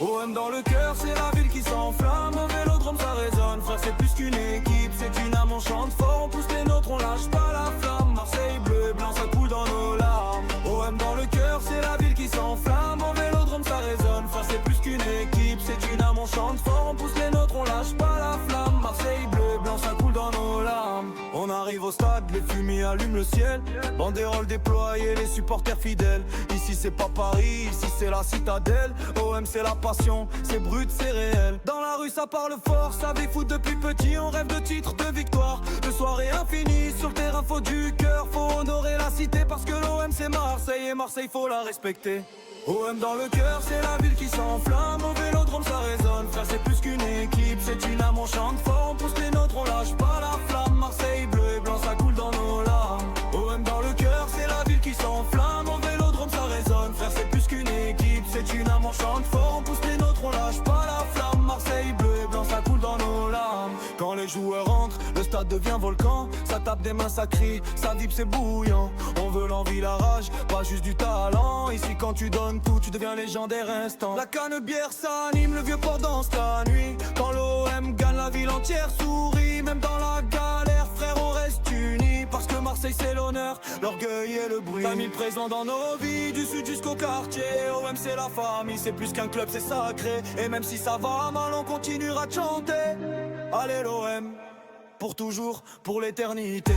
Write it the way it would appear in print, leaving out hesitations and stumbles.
OM dans le cœur, c'est la ville qui s'enflamme. Au Vélodrome ça résonne, frère c'est plus qu'une équipe. C'est une âme, on chante fort, on pousse les nôtres, on lâche pas la flamme. Marseille bleu, blanc, ça coule dans nos larmes. OM dans le cœur, c'est la ville qui s'enflamme. Au Vélodrome ça résonne, frère c'est plus qu'une équipe. C'est une âme, on chante fort, on pousse les nôtres, on lâche pas la flamme. Marseille bleu, blanc, ça coule dans nos larmes. On arrive au stade, les fumées allument le ciel. Banderoles déployées, les supporters fidèles. Ici c'est pas Paris, ici c'est la citadelle. OM c'est la passion, c'est brut, c'est réel. Dans la rue ça parle fort, ça vit foot depuis petit. On rêve de titres, de victoire, de soirée infinie. Sur le terrain faut du cœur, faut honorer la cité. Parce que l'OM c'est Marseille et Marseille faut la respecter. OM dans le cœur, c'est la ville qui s'enflamme. Au Vélodrome ça résonne, frère c'est plus qu'une équipe. C'est une âme, on chante fort, on pousse les nôtres, on lâche pas la flamme. Marseille bleu et blanc, ça coule dans nos larmes. OM dans le cœur, c'est la ville qui s'enflamme. Au Vélodrome ça résonne, frère c'est plus qu'une équipe. C'est une âme, on chante fort, on pousse les nôtres, on lâche pas la flamme. Marseille bleu et blanc, ça coule dans nos larmes. Quand les joueurs rentrent, le stade devient volcan. Ça tape des mains, ça crie, ça vibre, c'est bouillant. On veut l'envie, la rage, pas juste du talent. Ici quand tu donnes tout, tu deviens légendaire instant. La canne-bière s'anime, le vieux port danse la nuit. Quand l'OM gagne, la ville entière sourit. Même dans la galère, frère, on reste unis. Parce que Marseille c'est l'honneur, l'orgueil et le bruit. Famille présent dans nos vies, du sud jusqu'au quartier. OM c'est la famille, c'est plus qu'un club, c'est sacré. Et même si ça va mal, on continuera de chanter. Allez l'OM, pour toujours, pour l'éternité.